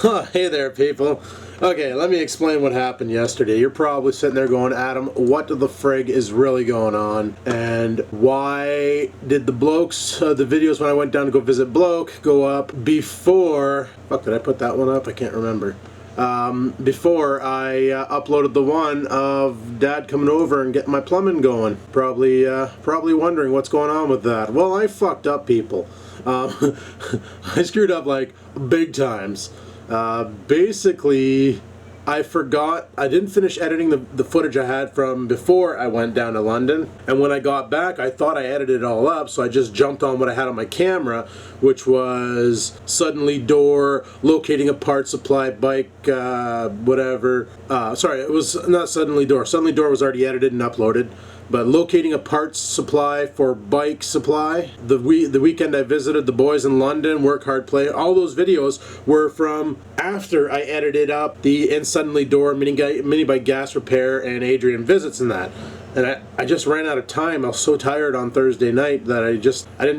Hey there, people. Okay, let me explain what happened yesterday. You're probably sitting there going, Adam, what the frig is really going on? And why did the blokes, the videos when I went down to go visit Bloke, go up before... Fuck, did I put that one up? I can't remember. Before I uploaded the one of Dad coming over and getting my plumbing going. Probably wondering what's going on with that. Well, I fucked up, people. I screwed up like big times. Basically, I forgot, I didn't finish editing the footage I had from before I went down to London, and when I got back I thought I edited it all up, so I just jumped on what I had on my camera, which was suddenly door, locating a part supply, bike, whatever, sorry, it was not suddenly door was already edited and uploaded. But locating a parts supply for bike supply, the weekend I visited the boys in London, work hard play, all those videos were from after I edited up the And Suddenly Door, mini bike gas repair, and Adrian visits and that. And I just ran out of time. I was so tired on Thursday night that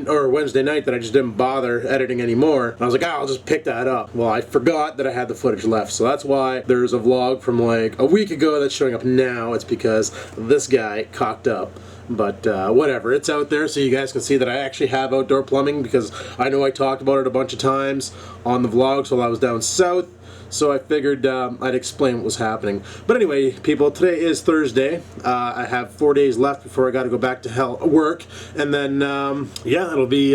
or Wednesday night that I just didn't bother editing anymore. And I was like, I'll just pick that up. Well, I forgot that I had the footage left. So that's why there's a vlog from like a week ago that's showing up now. It's because this guy cocked up. But whatever, it's out there so you guys can see that I actually have outdoor plumbing, because I know I talked about it a bunch of times on the vlogs while I was down south. So I figured I'd explain what was happening. But anyway, people, today is Thursday. I have 4 days left before I got to go back to work. And then, yeah, it'll be,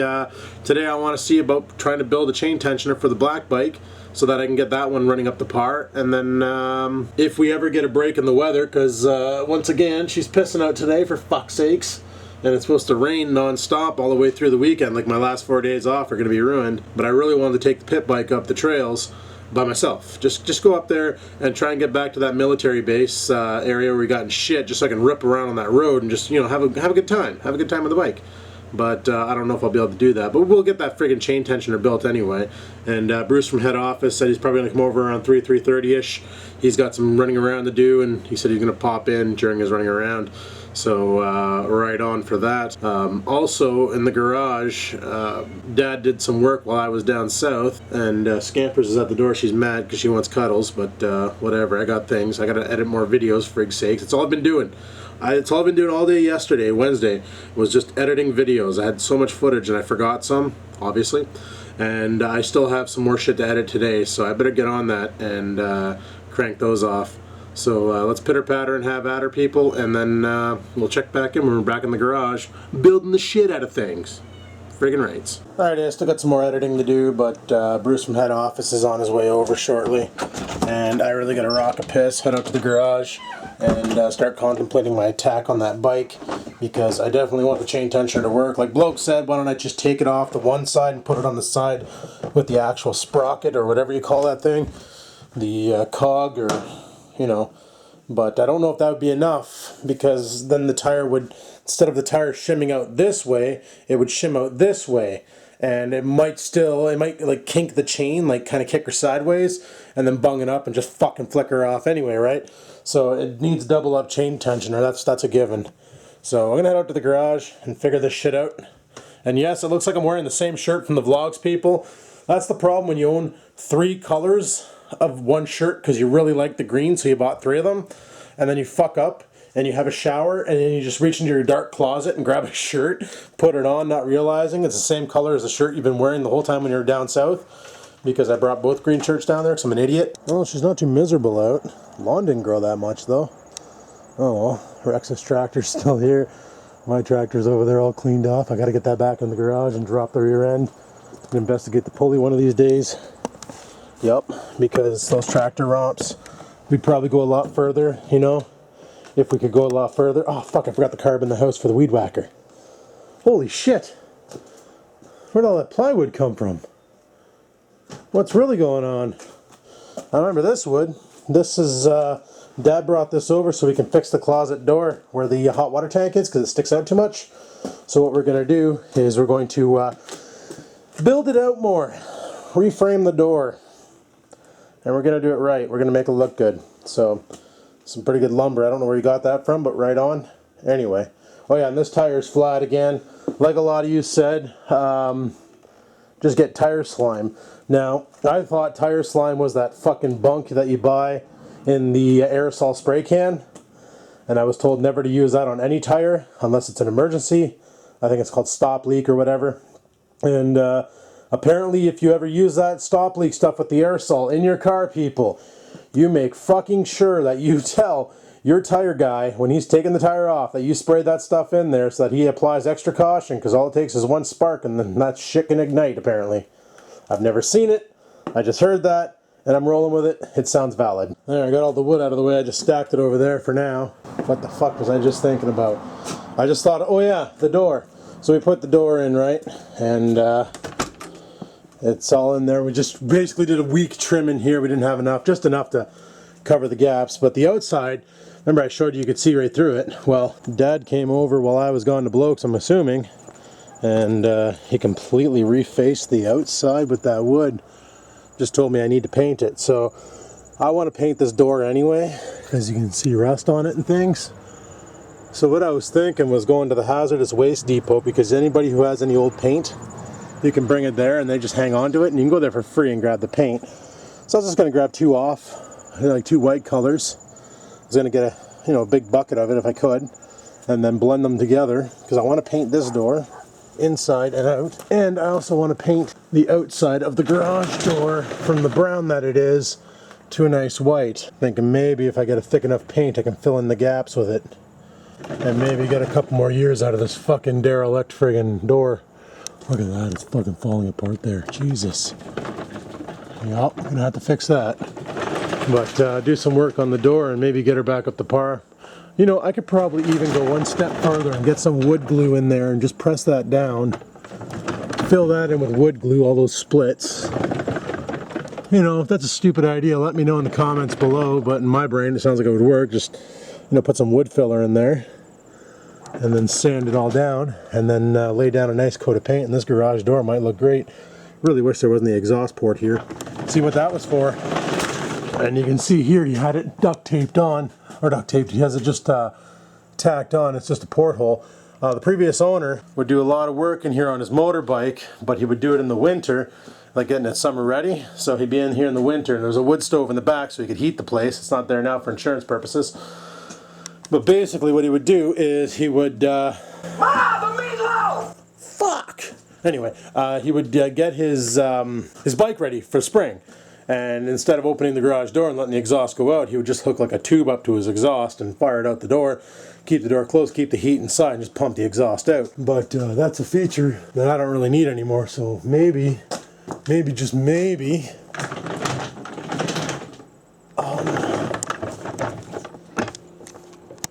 today I want to see about trying to build a chain tensioner for the black bike so that I can get that one running up to par. And then, if we ever get a break in the weather, because once again, she's pissing out today, for fuck's sakes. And it's supposed to rain non-stop all the way through the weekend. Like, my last 4 days off are going to be ruined. But I really wanted to take the pit bike up the trails by myself. Just go up there and try and get back to that military base area where we got in shit, just so I can rip around on that road and just, you know, have a good time. Have a good time with the bike. But I don't know if I'll be able to do that. But we'll get that friggin' chain tensioner built anyway. And Bruce from head office said he's probably going to come over around 3:30ish. He's got some running around to do, and he said he's going to pop in during his running around. So right on for that. Also in the garage, Dad did some work while I was down south, and Scampers is at the door. She's mad because she wants cuddles, but whatever, I got things. I got to edit more videos, for frig's sakes. It's all I've been doing. It's all I've been doing all day yesterday, Wednesday, was just editing videos. I had so much footage and I forgot some, obviously. And I still have some more shit to edit today, so I better get on that and crank those off. So let's pitter patter and have at her, people, and then we'll check back in when we're back in the garage building the shit out of things. Friggin' rights. Alright, I still got some more editing to do, but Bruce from head office is on his way over shortly, and I really gotta rock a piss, head out to the garage, and start contemplating my attack on that bike, because I definitely want the chain tensioner to work. Like Bloke said, why don't I just take it off the one side and put it on the side with the actual sprocket, or whatever you call that thing, the cog, or you know, but I don't know if that would be enough, because then the tire would, instead of the tire shimming out this way, it would shim out this way, and it might like kink the chain, like kind of kick her sideways, and then bung it up and just fucking flick her off anyway, right? So it needs double up chain tensioner, that's a given. So I'm gonna head out to the garage and figure this shit out. And yes, it looks like I'm wearing the same shirt from the vlogs, people. That's the problem when you own 3 colors of one shirt, because you really like the green, so you bought 3 of them, and then you fuck up and you have a shower and then you just reach into your dark closet and grab a shirt, put it on, not realizing it's the same color as the shirt you've been wearing the whole time when you were down south, because I brought both green shirts down there because I'm an idiot. Oh, she's not too miserable out. Lawn didn't grow that much though. Oh well, Rex's tractor's still here. My tractor's over there all cleaned off. I gotta get that back in the garage and drop the rear end and investigate the pulley one of these days. Yep, because those tractor romps, we'd probably go a lot further, you know, if we could go a lot further. Oh, fuck, I forgot the carb in the house for the weed whacker. Holy shit. Where'd all that plywood come from? What's really going on? I remember this wood. This is, Dad brought this over so we can fix the closet door where the hot water tank is, because it sticks out too much. So what we're going to do is we're going to build it out more, reframe the door. And we're going to do it right. We're going to make it look good. So, some pretty good lumber. I don't know where you got that from, but right on. Anyway. Oh yeah, and this tire's flat again. Like a lot of you said, just get tire slime. Now, I thought tire slime was that fucking bunk that you buy in the aerosol spray can, and I was told never to use that on any tire unless it's an emergency. I think it's called stop leak or whatever. And apparently if you ever use that stop leak stuff with the aerosol in your car, people, you make fucking sure that you tell your tire guy when he's taking the tire off that you spray that stuff in there so that he applies extra caution, because all it takes is one spark and then that shit can ignite apparently. I've never seen it, I just heard that, and I'm rolling with it. It sounds valid. There, I got all the wood out of the way. I just stacked it over there for now. What the fuck was I just thinking about? I just thought, oh yeah, the door. So we put the door in, right? And it's all in there. We just basically did a week trim in here. We didn't have enough, just enough to cover the gaps. But the outside, remember I showed you could see right through it. Well, Dad came over while I was gone to Blokes, I'm assuming. And he completely refaced the outside with that wood. Just told me I need to paint it. So I want to paint this door anyway, because you can see rust on it and things. So what I was thinking was going to the hazardous waste depot, because anybody who has any old paint, you can bring it there and they just hang on to it, and you can go there for free and grab the paint. So I was just going to grab 2 off, like 2 white colors. I was going to get a big bucket of it if I could, and then blend them together, because I want to paint this door inside and out, and I also want to paint the outside of the garage door from the brown that it is to a nice white. Thinking maybe if I get a thick enough paint I can fill in the gaps with it and maybe get a couple more years out of this fucking derelict friggin' door. Look at that, it's fucking falling apart there. Jesus. Yep, gonna have to fix that. But do some work on the door and maybe get her back up to par. You know, I could probably even go one step further and get some wood glue in there and just press that down. Fill that in with wood glue, all those splits. You know, if that's a stupid idea, let me know in the comments below, but in my brain it sounds like it would work. Just, put some wood filler in there and then sand it all down and then lay down a nice coat of paint, and this garage door might look great. Really wish there wasn't the exhaust port here. See what that was for. And you can see here he had it duct taped on. Or duct taped, he has it just tacked on. It's just a porthole. The previous owner would do a lot of work in here on his motorbike, but he would do it in the winter, like getting it summer ready. So he'd be in here in the winter, and there's a wood stove in the back so he could heat the place. It's not there now for insurance purposes. But basically what he would do is he would... the meatloaf! Fuck! Anyway, he would get his bike ready for spring. And instead of opening the garage door and letting the exhaust go out, he would just hook like a tube up to his exhaust and fire it out the door, keep the door closed, keep the heat inside, and just pump the exhaust out. But that's a feature that I don't really need anymore, so maybe, just maybe,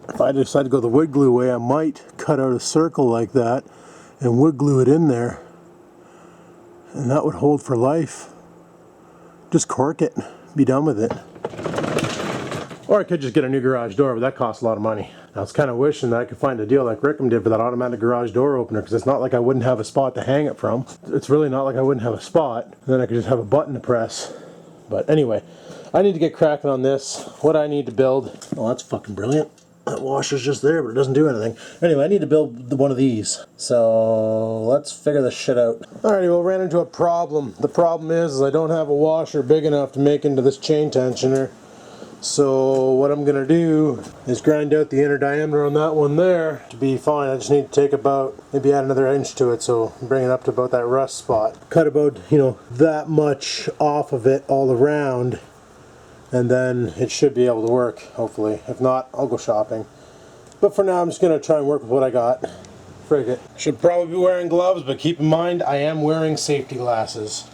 if I decide to go the wood glue way, I might cut out a circle like that and wood glue it in there, and that would hold for life. Just cork it, be done with it. Or I could just get a new garage door, but that costs a lot of money. I was kind of wishing that I could find a deal like Rickham did for that automatic garage door opener, because it's not like I wouldn't have a spot to hang it from. It's really not like I wouldn't have a spot, and then I could just have a button to press. But anyway, I need to get cracking on this. What I need to build, oh, that's fucking brilliant. That washer's just there, but it doesn't do anything. Anyway, I need to build one of these. So let's figure this shit out. Alrighty, well, ran into a problem. The problem is I don't have a washer big enough to make into this chain tensioner. So what I'm gonna do is grind out the inner diameter on that one there to be fine. I just need to take about, maybe add another inch to it, so bring it up to about that rust spot. Cut about, that much off of it all around, and then it should be able to work, hopefully. If not, I'll go shopping. But for now, I'm just going to try and work with what I got. Frig it. Should probably be wearing gloves, but keep in mind, I am wearing safety glasses.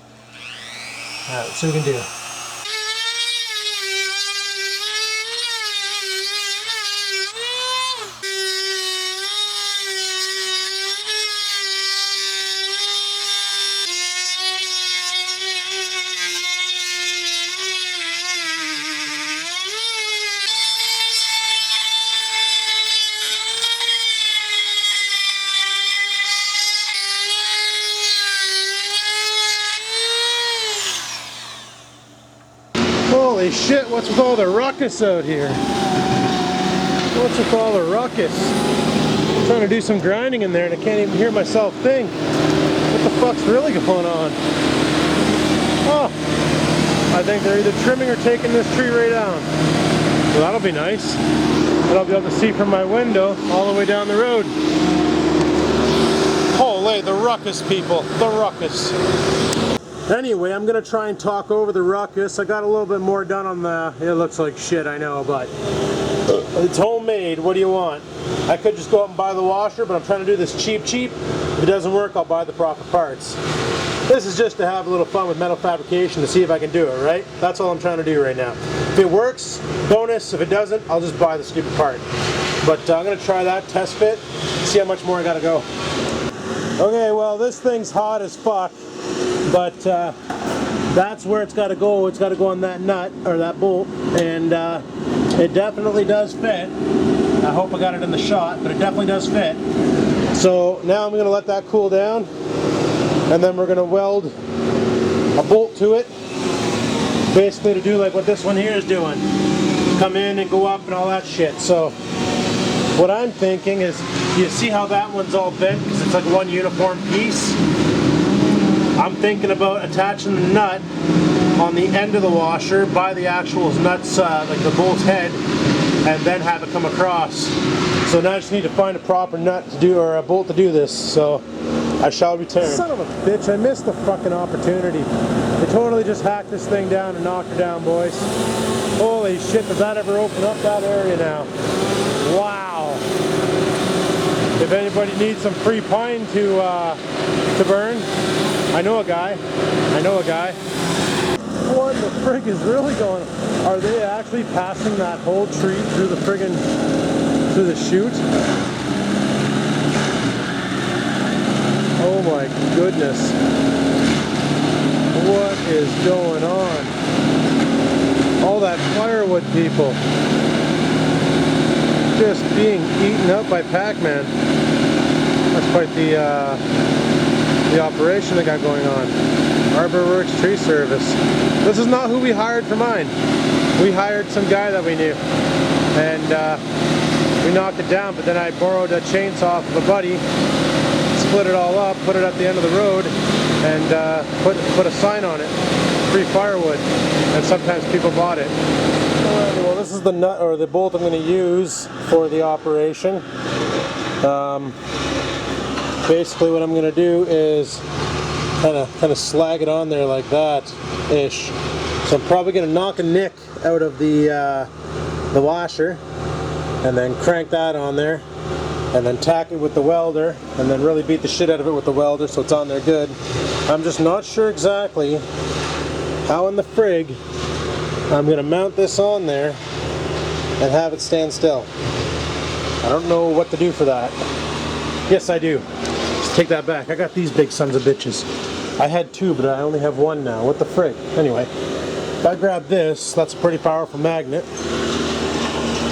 Alright, let's see what we can do. Holy shit, what's with all the ruckus out here? What's with all the ruckus? I'm trying to do some grinding in there and I can't even hear myself think. What the fuck's really going on? Oh, I think they're either trimming or taking this tree right down. So that'll be nice. And I'll be able to see from my window all the way down the road. Holy, the ruckus, people, the ruckus. Anyway, I'm gonna try and talk over the ruckus. I got a little bit more done on the, it looks like shit, I know, but it's homemade. What do you want? I could just go out and buy the washer, but I'm trying to do this cheap. If it doesn't work, I'll buy the proper parts. This is just to have a little fun with metal fabrication to see if I can do it, right? That's all I'm trying to do right now. If it works, bonus. If it doesn't, I'll just buy the stupid part. But I'm gonna try that, test fit, see how much more I gotta go. Okay, well, this thing's hot as fuck, but that's where it's gotta go. It's gotta go on that nut, or that bolt, and it definitely does fit. I hope I got it in the shot, but it definitely does fit. So now I'm gonna let that cool down, and then we're gonna weld a bolt to it, basically to do like what this one here is doing. Come in and go up and all that shit. So what I'm thinking is, you see how that one's all bent because it's like one uniform piece? I'm thinking about attaching the nut on the end of the washer by the actual nuts, like the bolt's head, and then have it come across. So now I just need to find a proper nut to do, or a bolt to do this. So I shall return. Son of a bitch, I missed the fucking opportunity. They totally just hacked this thing down and knocked her down, boys. Holy shit, does that ever open up that area now? Wow. If anybody needs some free pine to burn, I know a guy. What the frig is really going on? Are they actually passing that whole tree through the friggin' through the chute? Oh my goodness. What is going on? All that firewood, people. Just being eaten up by Pac-Man. That's quite the operation they got going on. Arbor Works Tree Service. This is not who we hired for mine. We hired some guy that we knew, and we knocked it down, but then I borrowed a chainsaw off of a buddy, split it all up, put it at the end of the road, and put a sign on it, free firewood, and sometimes people bought it. Well, this is the nut, or the bolt I'm going to use for the operation. Basically what I'm going to do is kind of slag it on there like that-ish. So I'm probably going to knock a nick out of the washer, and then crank that on there, and then tack it with the welder, and then really beat the shit out of it with the welder so it's on there good. I'm just not sure exactly how in the frig I'm going to mount this on there and have it stand still. I don't know what to do for that. Yes, I do. Just take that back. I got these big sons of bitches. I had two, but I only have one now. What the frig? Anyway, if I grab this, that's a pretty powerful magnet.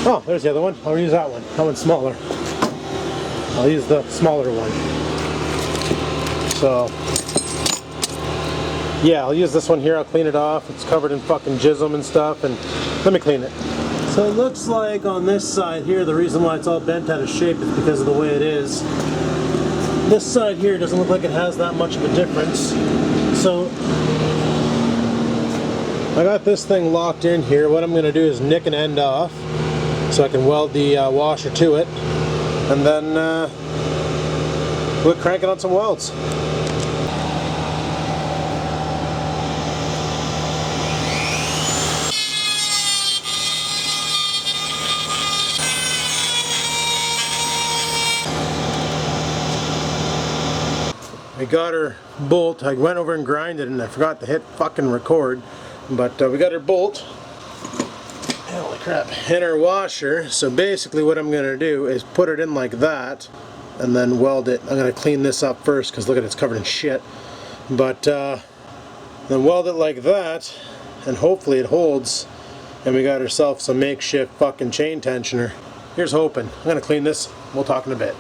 Oh, there's the other one. I'll use that one. That one's smaller. I'll use the smaller one. So, yeah, I'll use this one here. I'll clean it off. It's covered in fucking jism and stuff, and let me clean it. So it looks like on this side here, the reason why it's all bent out of shape is because of the way it is. This side here doesn't look like it has that much of a difference. So I got this thing locked in here. What I'm going to do is nick an end off so I can weld the washer to it, and then we'll crank it on some welds. We got her bolt. I went over and grinded and I forgot to hit fucking record, but we got her bolt. Holy crap. In our washer. So basically what I'm going to do is put it in like that and then weld it. I'm going to clean this up first because look at it, it's covered in shit. But then weld it like that and hopefully it holds, and we got ourselves some makeshift fucking chain tensioner. Here's hoping. I'm going to clean this. We'll talk in a bit.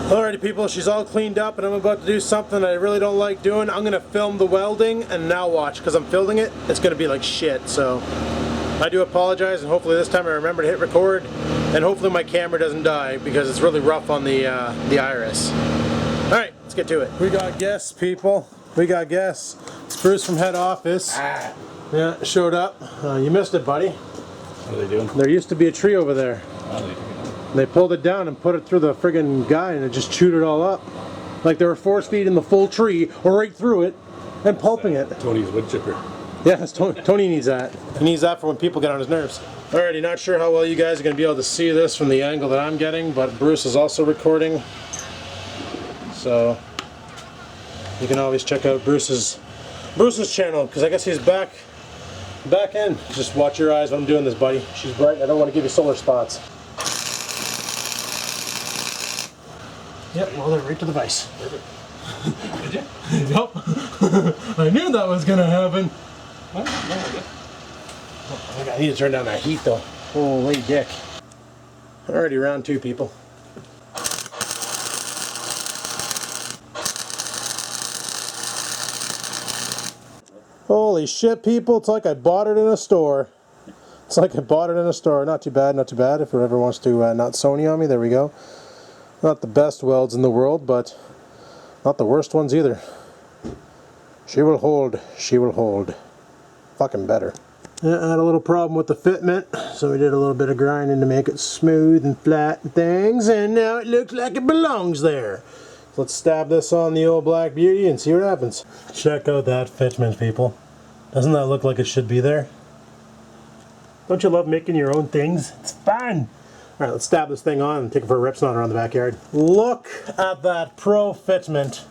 Alrighty people, she's all cleaned up and I'm about to do something I really don't like doing. I'm going to film the welding, and now watch, because I'm filming it, it's going to be like shit. So I do apologize, and hopefully this time I remember to hit record, and hopefully my camera doesn't die because it's really rough on the iris. Alright, let's get to it. We got guests, people. We got guests. It's Bruce from head office. Yeah, showed up. You missed it, buddy. What are they doing? There used to be a tree over there. They pulled it down and put it through the friggin' guy, and it just chewed it all up. Like they were force feeding the full tree right through it and pulping it. Tony's wood chipper. Yeah, Tony needs that. He needs that for when people get on his nerves. Alrighty, not sure how well you guys are going to be able to see this from the angle that I'm getting, but Bruce is also recording. So you can always check out Bruce's channel, because I guess he's back in. Just watch your eyes when I'm doing this, buddy. She's bright. I don't want to give you solar spots. Yep, well, they're right to the vise. Perfect. Did you? Yep. I knew that was going to happen. No, I I need to turn down that heat, though. Holy dick. Alrighty, round 2, people. Holy shit, people. It's like I bought it in a store. It's like I bought it in a store. Not too bad, not too bad. If whoever wants to not Sony on me, there we go. Not the best welds in the world, but not the worst ones either. She will hold. She will hold. Fucking better. Yeah, I had a little problem with the fitment, so we did a little bit of grinding to make it smooth and flat and things, and now it looks like it belongs there. So let's stab this on the old Black Beauty and see what happens. Check out that fitment, people. Doesn't that look like it should be there? Don't you love making your own things? It's fun! Alright, let's stab this thing on and take it for a rip snot around the backyard. Look at that pro fitment.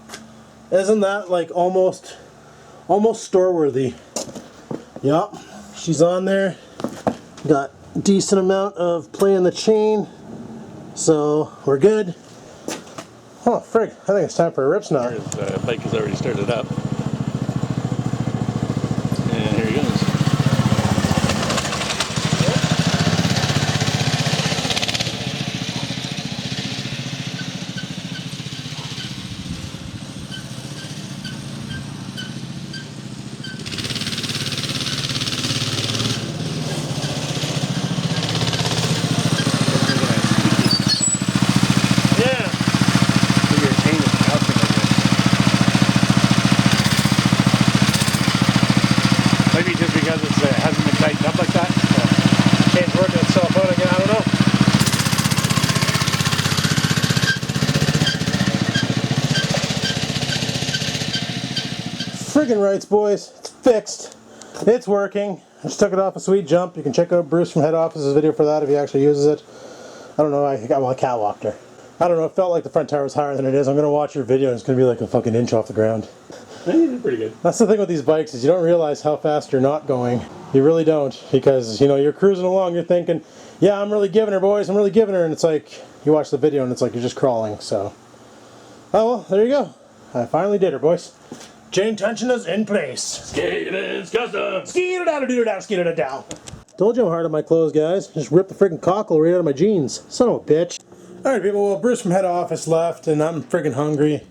Isn't that like almost store-worthy? Yup, she's on there. Got a decent amount of play in the chain, so we're good. Oh, frig, I think it's time for a rip snot. The bike has already started up. And here he goes. Maybe just because it hasn't been tightened up like that. So Chain's working itself out again, I don't know. Friggin' rights, boys. It's fixed. It's working. I just took it off a sweet jump. You can check out Bruce from head office's video for that if he actually uses it. I don't know, I catwalked her. I don't know, it felt like the front tire was higher than it is. I'm going to watch your video and it's going to be like a fucking inch off the ground. you did pretty good. That's the thing with these bikes, is you don't realize how fast you're not going. You really don't, because, you know, you're cruising along, you're thinking, yeah, I'm really giving her, boys, I'm really giving her, and it's like, you watch the video and it's like you're just crawling, so. Oh, well, there you go. I finally did her, boys. Chain tension is in place. Skaters custom. Skeet-a-down-a-doo-down. Told you I'm hard on my clothes, guys. Just ripped the freaking cockle right out of my jeans. Son of a bitch. Alright, people, well, Bruce from head office left, and I'm friggin' hungry.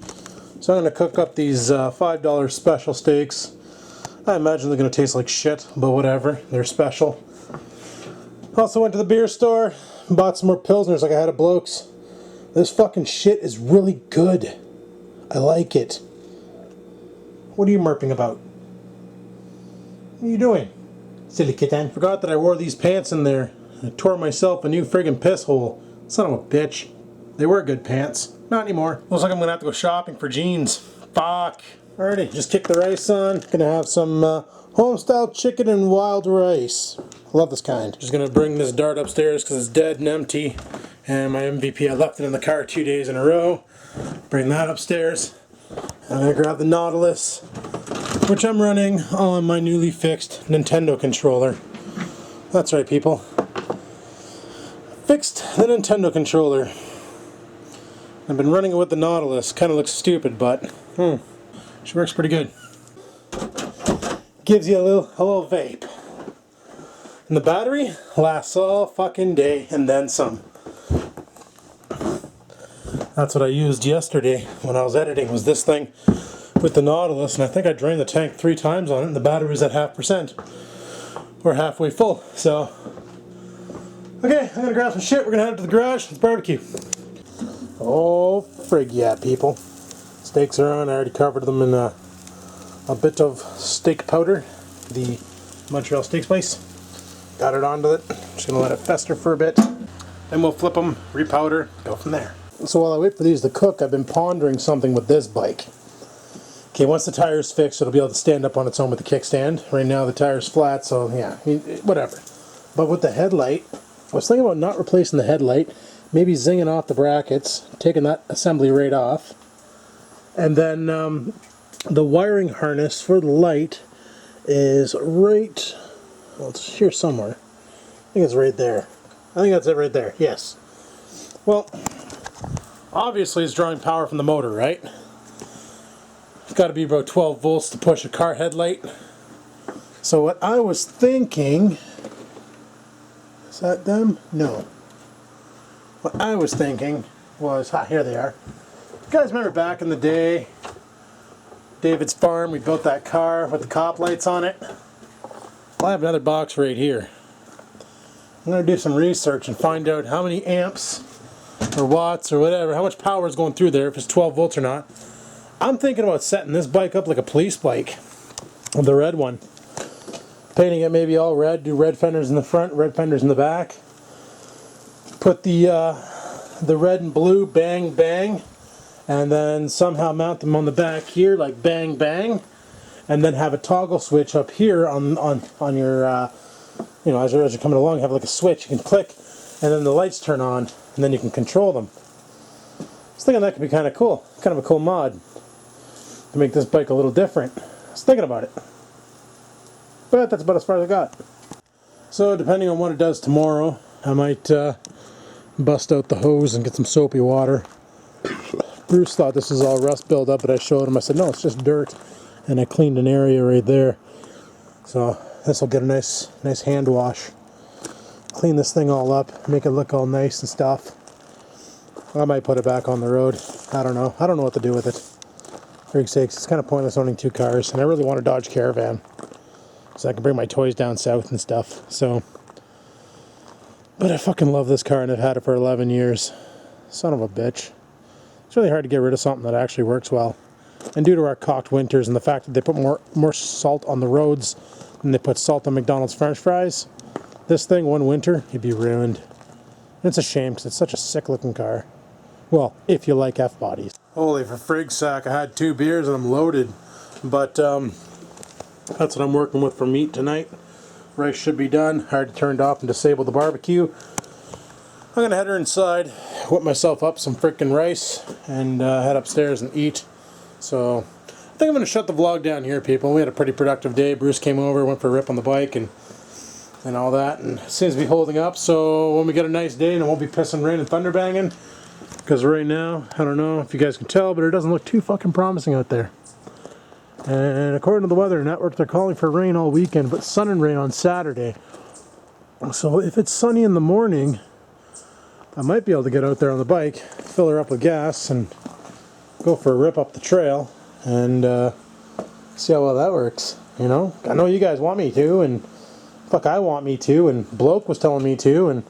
So I'm going to cook up these $5 special steaks. I imagine they're going to taste like shit, but whatever. They're special. Also went to the beer store, bought some more Pilsners like I had at Bloke's. This fucking shit is really good. I like it. What are you murping about? What are you doing? Silly kitten. Forgot that I wore these pants in there. I tore myself a new friggin' piss hole. Son of a bitch. They were good pants. Not anymore. Looks like I'm gonna have to go shopping for jeans. Fuck. Alrighty, just kick the rice on. Gonna have some home-style chicken and wild rice. I love this kind. Just gonna bring this dart upstairs because it's dead and empty. And my MVP, I left it in the car 2 days in a row. Bring that upstairs. I'm gonna grab the Nautilus, which I'm running on my newly fixed Nintendo controller. That's right, people. Fixed the Nintendo controller. I've been running it with the Nautilus. Kind of looks stupid, but she works pretty good. Gives you a little vape. And the battery lasts all fucking day and then some. That's what I used yesterday when I was editing, was this thing with the Nautilus, and I think I drained the tank 3 times on it, and the battery was at 0.5%. We're halfway full, so. Okay, I'm gonna grab some shit, we're gonna head up to the garage, let's barbecue. Oh, frig yeah, people. Steaks are on, I already covered them in a bit of steak powder, the Montreal Steak Spice. Got it onto it. Just gonna let it fester for a bit. Then we'll flip them, repowder, go from there. So while I wait for these to cook, I've been pondering something with this bike. Okay, once the tire's fixed, it'll be able to stand up on its own with the kickstand. Right now the tire's flat, so yeah, I mean, whatever. But with the headlight, I was thinking about not replacing the headlight, maybe zinging off the brackets, taking that assembly right off, and then the wiring harness for the light is right, well, it's here somewhere. I think it's right there. I think that's it right there, yes. Well, obviously it's drawing power from the motor, right? It's got to be about 12 volts to push a car headlight. So what I was thinking, is that them? No. What I was thinking was, here they are. You guys remember back in the day, David's farm, we built that car with the cop lights on it? Well, I have another box right here. I'm going to do some research and find out how many amps or watts or whatever, how much power is going through there, if it's 12 volts or not. I'm thinking about setting this bike up like a police bike, the red one. Painting it maybe all red, do red fenders in the front, red fenders in the back. Put the red and blue bang bang, and then somehow mount them on the back here like bang bang, and then have a toggle switch up here on your you know, as you're coming along, have like a switch you can click, and then the lights turn on, and then you can control them. I was thinking that could be kind of cool, kind of a cool mod to make this bike a little different. I was thinking about it, but that's about as far as I got. So depending on what it does tomorrow, I might bust out the hose and get some soapy water. Bruce thought this was all rust buildup, but I showed him. I said, no, it's just dirt, and I cleaned an area right there. So this will get a nice hand wash. Clean this thing all up, make it look all nice and stuff. I might put it back on the road. I don't know. I don't know what to do with it. For Rig's sakes, it's kind of pointless owning two cars, and I really want a Dodge Caravan so I can bring my toys down south and stuff. So, but I fucking love this car, and I've had it for 11 years. Son of a bitch. It's really hard to get rid of something that actually works well. And due to our cocked winters and the fact that they put more salt on the roads than they put salt on McDonald's French fries, this thing one winter, you'd be ruined. And it's a shame because it's such a sick looking car. Well, if you like F-bodies. Holy for frig's sack, I had 2 beers and I'm loaded. But that's what I'm working with for meat tonight. Rice should be done. I already turned off and disabled the barbecue. I'm going to head her inside, whip myself up some frickin' rice, and head upstairs and eat. So I think I'm going to shut the vlog down here, people. We had a pretty productive day. Bruce came over, went for a rip on the bike, and all that, and it seems to be holding up. So when we get a nice day and it won't be pissing rain and thunder banging, because right now, I don't know if you guys can tell, but it doesn't look too fucking promising out there. And according to the weather network, they're calling for rain all weekend, but sun and rain on Saturday. So if it's sunny in the morning, I might be able to get out there on the bike, fill her up with gas, and go for a rip up the trail, and see how well that works. You know, I know you guys want me to, and fuck, I want me to, and Bloke was telling me to, and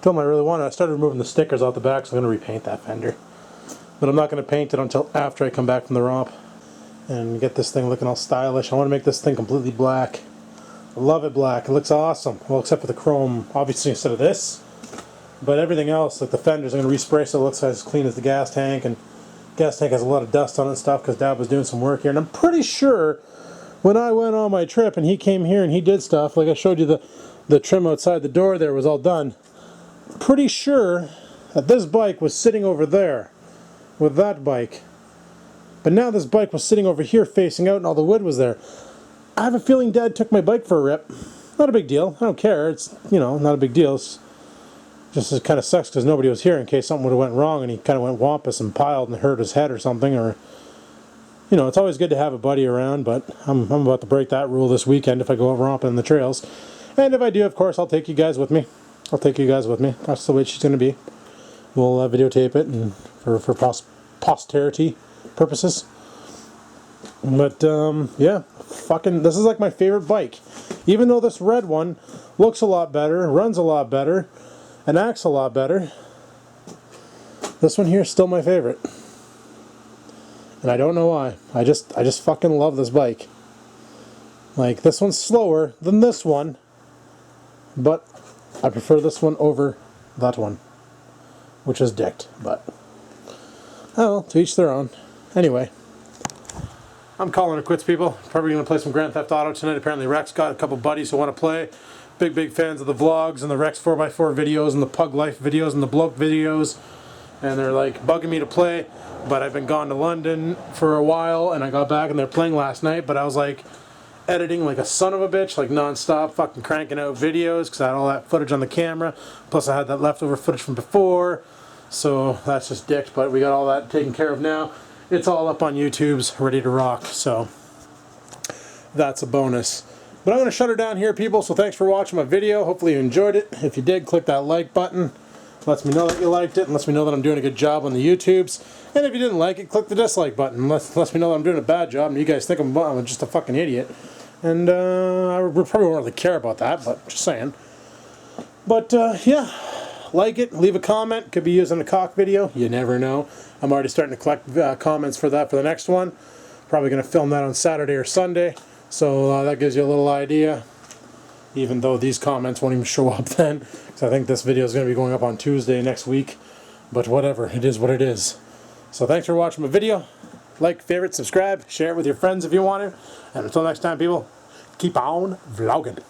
told him I really wanted. I started removing the stickers off the back, so I'm going to repaint that fender. But I'm not going to paint it until after I come back from the romp and get this thing looking all stylish. I want to make this thing completely black. I love it black. It looks awesome. Well, except for the chrome, obviously, instead of this. But everything else, like the fenders, I'm going to respray so it looks as clean as the gas tank. And gas tank has a lot of dust on it and stuff because Dad was doing some work here. And I'm pretty sure when I went on my trip and he came here and he did stuff, like I showed you the trim outside the door there was all done. Pretty sure that this bike was sitting over there with that bike. But now this bike was sitting over here facing out and all the wood was there. I have a feeling Dad took my bike for a rip. Not a big deal. I don't care. It's, you know, not a big deal. It's just it kind of sucks because nobody was here in case something would have went wrong and he kind of went wampus and piled and hurt his head or something. Or, you know, it's always good to have a buddy around, but I'm about to break that rule this weekend if I go out romping in the trails. And if I do, of course, I'll take you guys with me. That's the way she's going to be. We'll videotape it and for posterity purposes. But yeah, fucking, this is like my favorite bike. Even though this red one looks a lot better, runs a lot better, and acts a lot better, this one here is still my favorite. And I don't know why. I just fucking love this bike. Like, this one's slower than this one, but I prefer this one over that one, which is dicked, but oh well, to each their own. Anyway, I'm calling it quits, people. Probably going to play some Grand Theft Auto tonight. Apparently Rex got a couple buddies who want to play. Big fans of the vlogs and the Rex 4x4 videos and the Pug Life videos and the Bloke videos. And they're like bugging me to play, but I've been gone to London for a while and I got back and they're playing last night, but I was like editing like a son of a bitch, like non-stop, fucking cranking out videos because I had all that footage on the camera, plus I had that leftover footage from before, so that's just dicked, but we got all that taken care of now. It's all up on YouTube's ready to rock, so that's a bonus. But I'm going to shut her down here, people, so thanks for watching my video. Hopefully you enjoyed it. If you did, click that like button. Lets me know that you liked it and lets me know that I'm doing a good job on the YouTubes. And if you didn't like it, click the dislike button. Lets me know that I'm doing a bad job and you guys think I'm just a fucking idiot. And I probably won't really care about that, but just saying. But yeah, like it, leave a comment. Could be used in a cock video. You never know. I'm already starting to collect comments for that for the next one. Probably going to film that on Saturday or Sunday. So that gives you a little idea. Even though these comments won't even show up then, because I think this video is going to be going up on Tuesday next week. But whatever, it is what it is. So thanks for watching my video. Like, favorite, subscribe, share it with your friends if you want to. And until next time, people, keep on vlogging.